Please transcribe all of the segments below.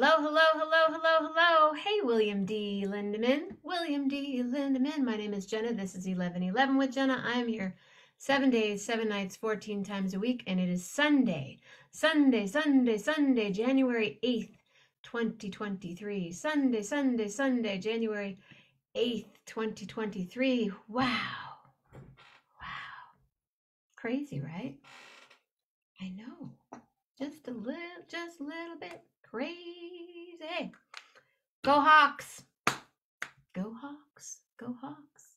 Hello, hello, hello, hello, hello. Hey, William D. Lindemann. William D. Lindemann. My name is Jenna. This is 11:11 with Jenna. I'm here 7 days, 7 nights, 14 times a week, and it is Sunday. Sunday, January 8th, 2023. Sunday, January 8th, 2023. Wow. Wow. Crazy, right? I know. Just a little bit crazy. Go Hawks. Go Hawks. Go Hawks.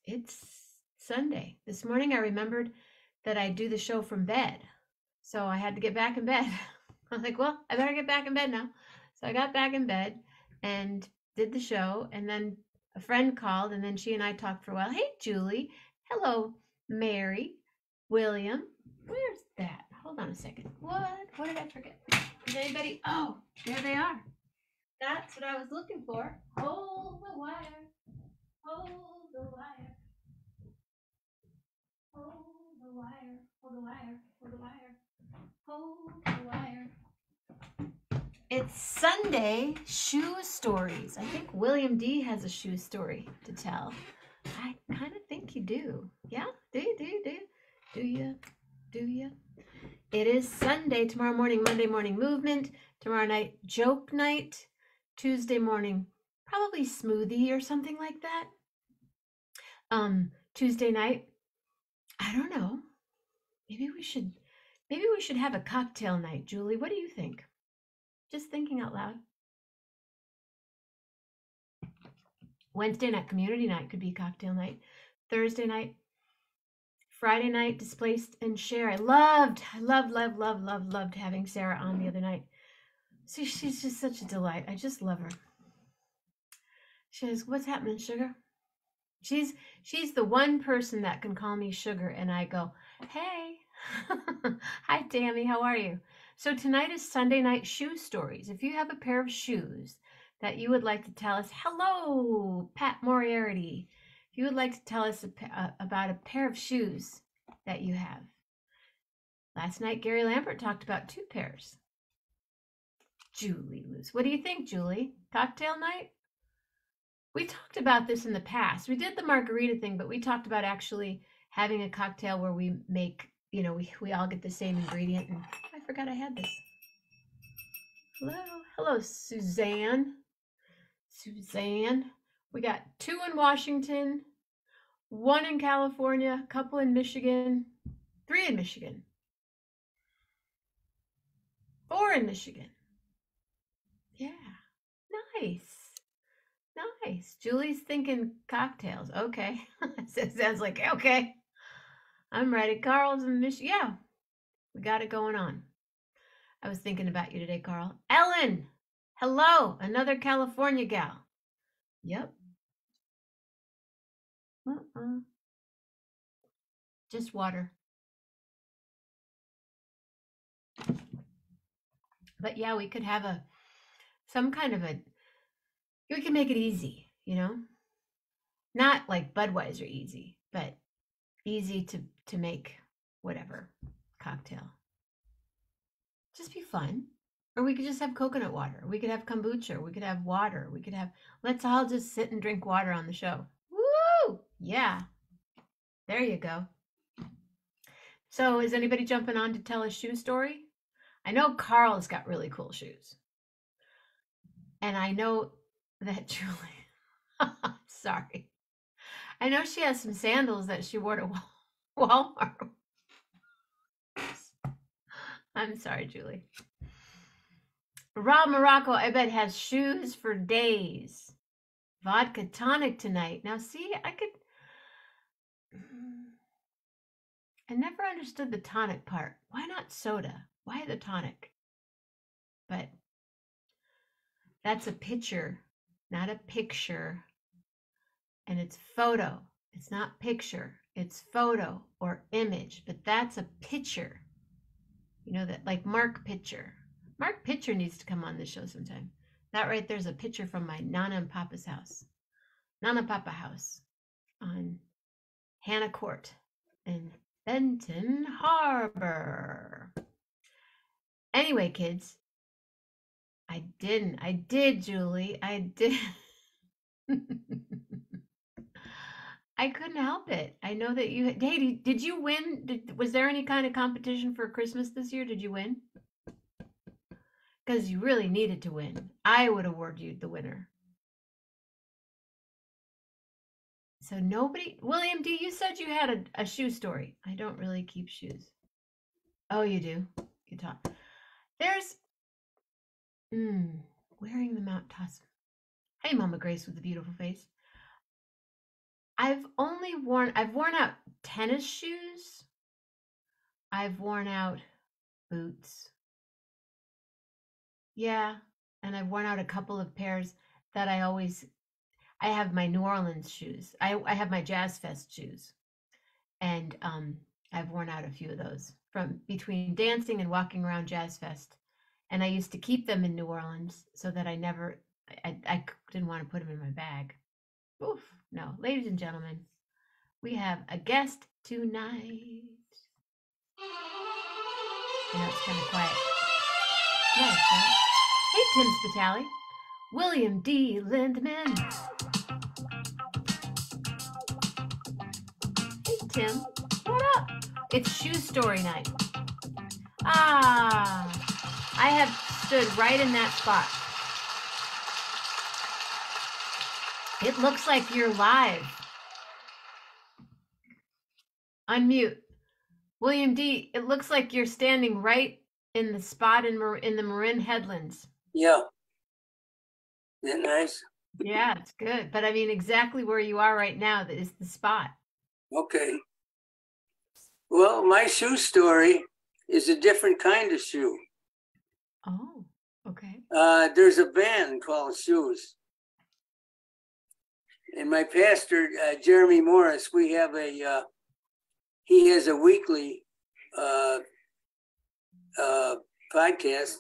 It's Sunday. This morning I remembered that I do the show from bed. So I had to get back in bed. I was like, well, I better get back in bed now. So I got back in bed and did the show. And then a friend called and then she and I talked for a while. Hey, Julie. Hello, Mary. William. Where's that? Hold on a second. What? What did I forget? Is anybody? Oh, there they are. That's what I was looking for. Hold the wire. Hold the wire. Hold the wire. Hold the wire. Hold the wire. Hold the wire. It's Sunday shoe stories. I think William D has a shoe story to tell. I kind of think you do. Yeah? Do you? Do you? Do you? It is Sunday. Tomorrow morning, Monday morning movement. Tomorrow night, joke night. Tuesday morning, probably smoothie or something like that. Tuesday night, I don't know. Maybe we should have a cocktail night, Julie. What do you think? Just thinking out loud. Wednesday night, community night could be cocktail night. Thursday night, Friday night, displaced and share. I loved having Sarah on the other night. See, she's just such a delight. I just love her. She says, "What's happening, sugar?" She's the one person that can call me sugar, and I go, "Hey, hi, Tammy, how are you?" So tonight is Sunday night shoe stories. If you have a pair of shoes that you would like to tell us, hello, Pat Moriarty. If you would like to tell us about a pair of shoes that you have. Last night, Gary Lambert talked about 2 pairs. Julie Luce. What do you think, Julie? Cocktail night? We talked about this in the past. We did the margarita thing, but we talked about actually having a cocktail where we make, we all get the same ingredient. And I forgot I had this. Hello, Suzanne. We got 2 in Washington, 1 in California, a couple in Michigan, 3 in Michigan, 4 in Michigan. Yeah, nice. Julie's thinking cocktails. Okay. Sounds like, okay. I'm ready. Carl's in Michigan. Yeah, we got it going on. I was thinking about you today, Carl. Ellen, hello. Another California gal. Yep. Just water. But yeah, we could have we can make it easy, Not like Budweiser easy, but easy to make whatever cocktail. Just be fun. Or we could just have coconut water. We could have kombucha. We could have water. Let's all just sit and drink water on the show. Woo! Yeah. There you go. So is anybody jumping on to tell a shoe story? I know Carl's got really cool shoes. And I know that Julie, sorry. I know she has some sandals that she wore to Walmart. I'm sorry, Julie. Rob Morocco, I bet, has shoes for days. Vodka tonic tonight. Now, see, I never understood the tonic part. Why not soda? Why the tonic? But that's a picture, not a picture. And it's photo. It's not picture. It's photo or image. But that's a picture. That like Mark Pitcher. Mark Pitcher needs to come on the show sometime. That right there's a picture from my Nana and Papa's house. Nana Papa house on Hannah Court in Benton Harbor. Anyway, kids, I didn't. I did, Julie. I did. I couldn't help it. I know that you. Hey, did you win? Was there any kind of competition for Christmas this year? Did you win? Because you really needed to win. I would award you the winner. So nobody. William D., you said you had a shoe story. I don't really keep shoes. Oh, you do. You talk. There's. Wearing them out, toss. Hey, Mama Grace with the beautiful face. I've worn out tennis shoes. I've worn out boots. Yeah, and I've worn out a couple of pairs that I have my New Orleans shoes. I have my Jazz Fest shoes. And I've worn out a few of those from between dancing and walking around Jazz Fest. And I used to keep them in New Orleans so that I didn't want to put them in my bag. Oof, no. Ladies and gentlemen, we have a guest tonight. I know it's kind of quiet. Nice, right? Hey, Tim Spitali. William D. Lindman. Hey, Tim. What up? It's shoe story night. Ah, I have stood right in that spot. It looks like you're live. Unmute. William D., it looks like you're standing right in the spot in the Marin Headlands. Yeah. Isn't that nice? Yeah, it's good. But I mean, exactly where you are right now, that is the spot. Okay. Well, my shoe story is a different kind of shoe. Oh, okay. There's a band called Shoes. And my pastor, Jeremy Morris, he has a weekly podcast,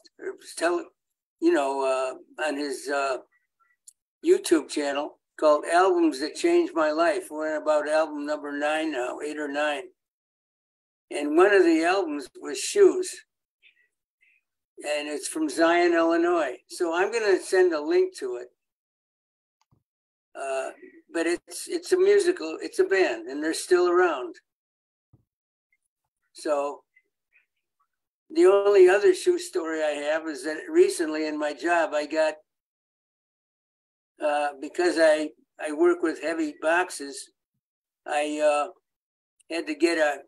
on his YouTube channel called Albums That Changed My Life. We're in about album number 9 now, 8 or 9. And one of the albums was Shoes. And it's from Zion, Illinois. So I'm going to send a link to it. But it's a musical, it's a band, and they're still around. So the only other shoe story I have is that recently in my job, I got, because I work with heavy boxes, I had to get a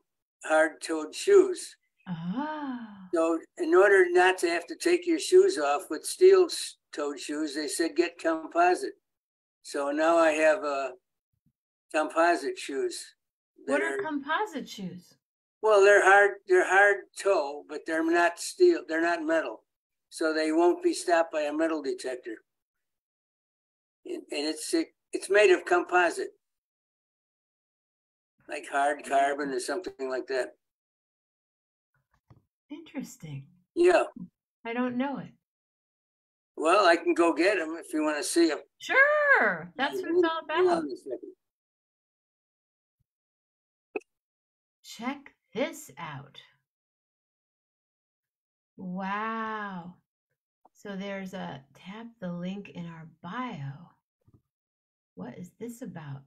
hard-toed shoes. Ah. So in order not to have to take your shoes off with steel-toed shoes, they said get composite. So now I have composite shoes. What are composite shoes? Well, they're hard toe, but they're not steel, they're not metal. So they won't be stopped by a metal detector. And it's made of composite, like hard carbon or something like that. Interesting. Yeah. I don't know it. Well, I can go get them if you want to see them. Sure. That's what it's all about. Check this out. Wow. So there's tap the link in our bio. What is this about?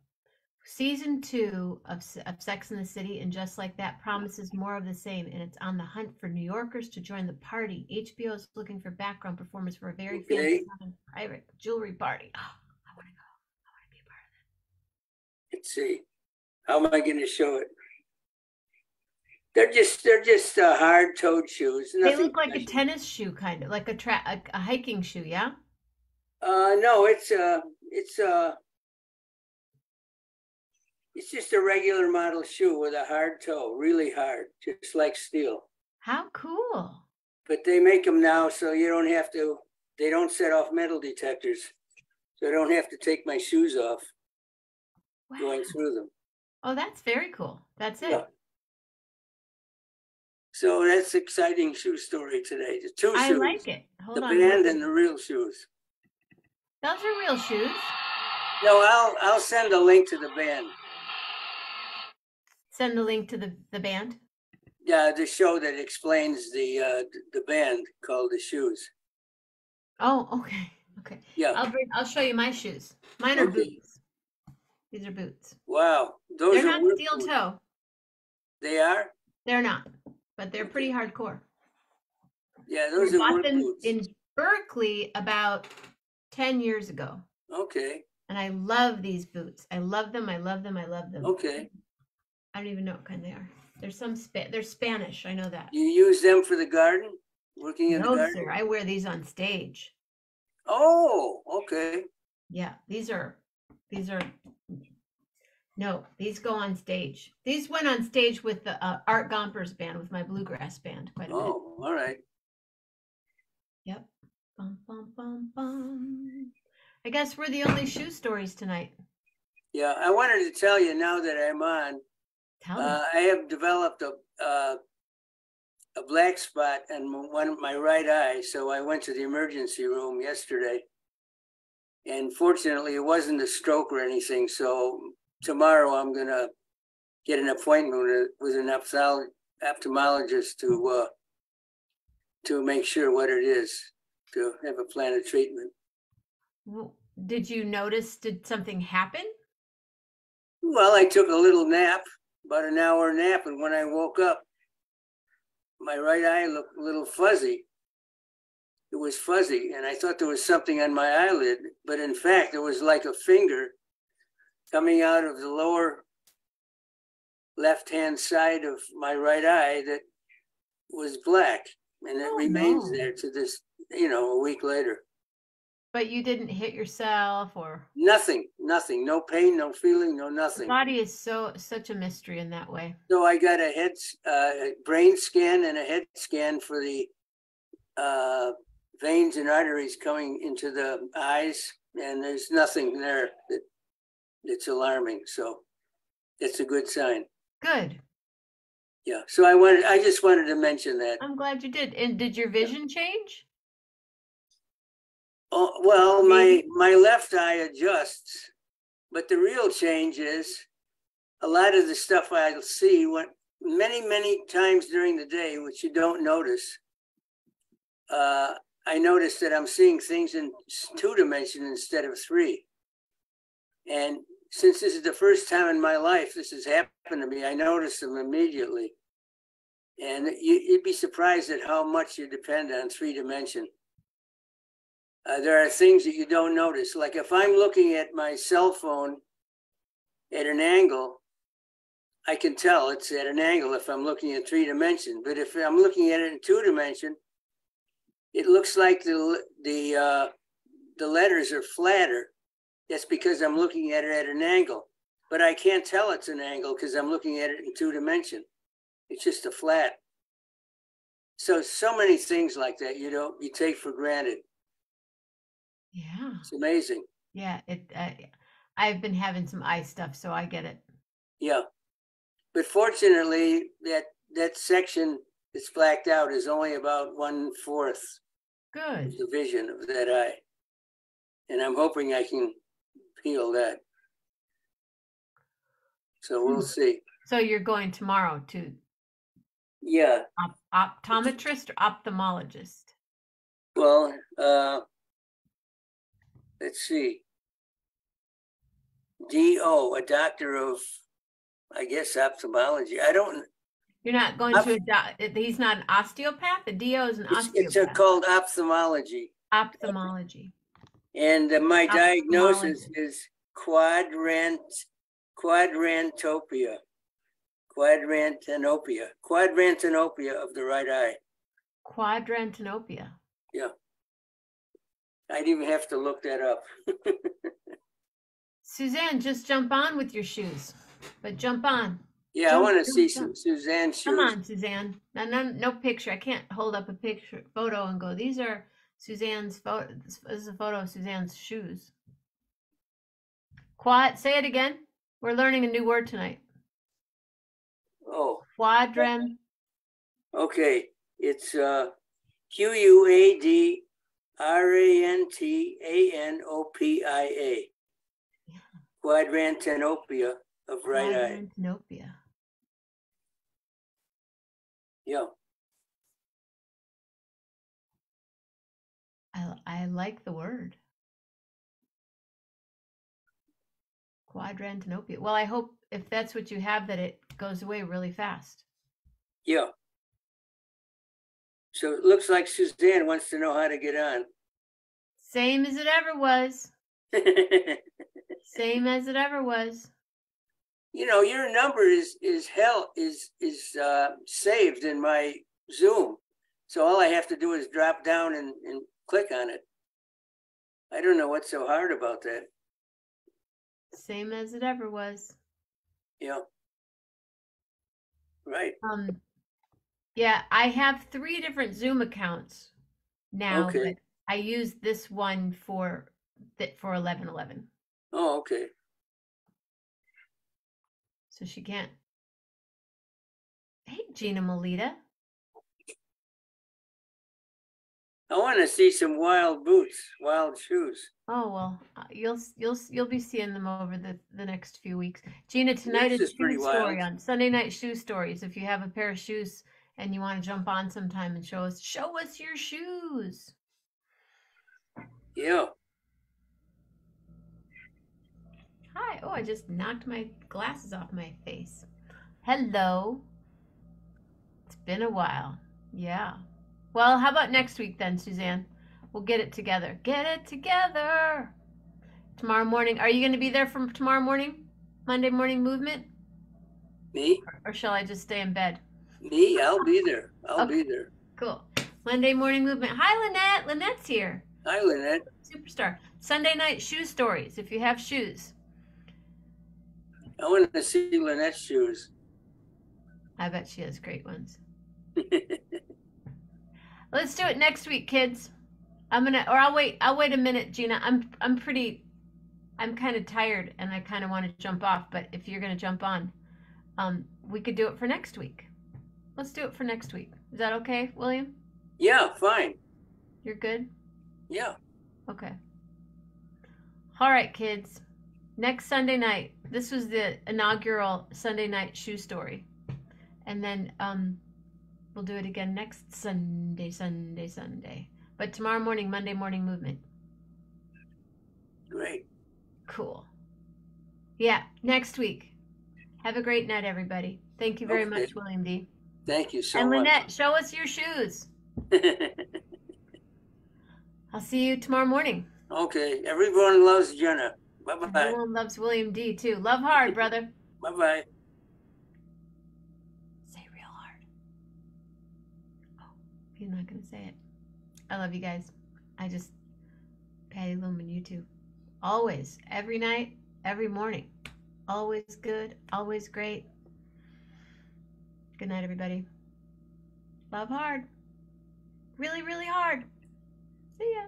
Season 2 of Sex and the City, and Just Like That promises more of the same, and it's on the hunt for New Yorkers to join the party. HBO is looking for background performers for a very fancy private jewelry party. Oh, I want to go. I want to be a part of it. Let's see. How am I going to show it? They're just hard-toed shoes. They look like a tennis shoe, kind of like a hiking shoe. Yeah. No, it's just a regular model shoe with a hard toe, really hard, just like steel. How cool. But they make them now so you don't have to, they don't set off metal detectors. So I don't have to take my shoes off going through them. Oh, that's very cool. That's it. Yeah. So that's exciting shoe story today. The two shoes. I like it. Hold on. The band and the real shoes. Those are real shoes. No, I'll send a link to the band. Send the link to the band? Yeah, the show that explains the band called The Shoes. Oh, okay. Okay. Yeah. I'll show you my shoes. Mine are Okay. boots. These are boots. Wow. Those They're are not work steel boots. toe. They are? They're not, but they're pretty Okay. hardcore. Yeah, I those are bought work them boots. in Berkeley about 10 years ago. Okay. And I love these boots. I love them. I love them. I love them. Okay. I don't even know what kind they are. There's they're Spanish. I know that. You use them for the garden? Working in the No, garden? sir. I wear these on stage. Oh, okay. Yeah, these are no, these go on stage. These went on stage with the Art Gompers band, with my bluegrass band, quite a bit. Oh, all right. Yep. Bum, bum, bum, bum. I guess we're the only shoe stories tonight. Yeah, I wanted to tell you now that I'm on. Tell me. I have developed a black spot in my right eye, so I went to the emergency room yesterday. And fortunately, it wasn't a stroke or anything. So tomorrow, I'm gonna get an appointment with an ophthalmologist to make sure what it is, to have a plan of treatment. Did you notice? Did something happen? Well, I took a little nap, about an hour nap, and when I woke up, my right eye looked a little fuzzy. It was fuzzy, and I thought there was something on my eyelid, but in fact, it was like a finger coming out of the lower left-hand side of my right eye that was black, and it remains there to this, a week later. But you didn't hit yourself or nothing, no pain, no feeling, no nothing. The body is such a mystery in that way. So I got a brain scan and a head scan for the veins and arteries coming into the eyes, and there's nothing there that's alarming. So it's a good sign. Good. Yeah. So I just wanted to mention that. I'm glad you did. And did your vision change? Oh, well, my left eye adjusts, but the real change is a lot of the stuff I'll see many times during the day, which you don't notice. I notice that I'm seeing things in 2 dimensions instead of 3. And since this is the first time in my life this has happened to me, I notice them immediately. And you'd be surprised at how much you depend on 3 dimension. There are things that you don't notice. Like if I'm looking at my cell phone at an angle, I can tell it's at an angle if I'm looking at 3 dimensions. But if I'm looking at it in 2 dimensions, it looks like the letters are flatter. That's because I'm looking at it at an angle. But I can't tell it's an angle because I'm looking at it in 2 dimensions. It's just a flat. So many things like that you take for granted. Yeah. It's amazing. Yeah, I've been having some eye stuff, so I get it. Yeah. But fortunately, that section that's blacked out is only about 1/4 Good. of the vision of that eye. And I'm hoping I can heal that. So we'll see. So you're going tomorrow to optometrist or ophthalmologist? Well, let's see. DO, a doctor of, I guess, ophthalmology. I don't. You're not going to he's not an osteopath? The DO is an osteopath. It's called ophthalmology. Ophthalmology. And my diagnosis is quadrantenopia. Quadrantenopia of the right eye. Quadrantenopia. Yeah. I'd even have to look that up. Suzanne, just jump on with your shoes. But jump on. Yeah, I want to see some Suzanne's shoes. Come on, Suzanne. No picture. I can't hold up a photo and go, these are Suzanne's photo. This is a photo of Suzanne's shoes. Say it again. We're learning a new word tonight. Oh. Quadran. Okay. It's Quadrantenopia. Quadrantenopia of right eye. Quadrantenopia. Yeah. I like the word. Quadrantinopia. Well, I hope if that's what you have that it goes away really fast. Yeah. So it looks like Suzanne wants to know how to get on. Same as it ever was. Same as it ever was. You know, your number is saved in my Zoom. So all I have to do is drop down and click on it. I don't know what's so hard about that. Same as it ever was. Yeah. Right. Yeah, I have 3 different Zoom accounts now, Okay. but I use this one for 1111. Oh, okay. So she can't. Hey, Gina Melita. I want to see some wild boots, wild shoes. Oh well, you'll be seeing them over the next few weeks. Gina, tonight This is is pretty shoe story wild. on Sunday night shoe stories. If you have a pair of shoes and you want to jump on sometime and show us your shoes. Yeah. Hi. Oh, I just knocked my glasses off my face. Hello. It's been a while. Yeah. Well, how about next week then, Suzanne? We'll get it together. Get it together. Tomorrow morning. Are you going to be there from tomorrow morning? Monday morning movement? Me? Or shall I just stay in bed? Me? I'll be there. I'll be Okay, there. cool. Monday morning movement. Hi, Lynette. Lynette's here. Hi, Lynette. Superstar. Sunday night shoe stories. If you have shoes. I want to see Lynette's shoes. I bet she has great ones. Let's do it next week, kids. I'll wait a minute, Gina. I'm kind of tired and I kind of want to jump off, but if you're gonna jump on, we could do it for next week. Let's do it for next week. Is that okay, William? Yeah, fine. You're good? Yeah. Okay. All right, kids. Next Sunday night. This was the inaugural Sunday night shoe story. And then we'll do it again next Sunday. But tomorrow morning, Monday morning movement. Great. Cool. Yeah, next week. Have a great night, everybody. Thank you very much, William D. Thank you so and much. Lynette, show us your shoes. I'll see you tomorrow morning. Okay. Everyone loves Jenna. Bye-bye. Everyone loves William D, too. Love hard, brother. Bye-bye. Say real hard. Oh, he's not going to say it. I love you guys. Patty Lumen, you too. Always, every night, every morning. Always good, always great. Good night, everybody. Love hard. Really, really hard. See ya.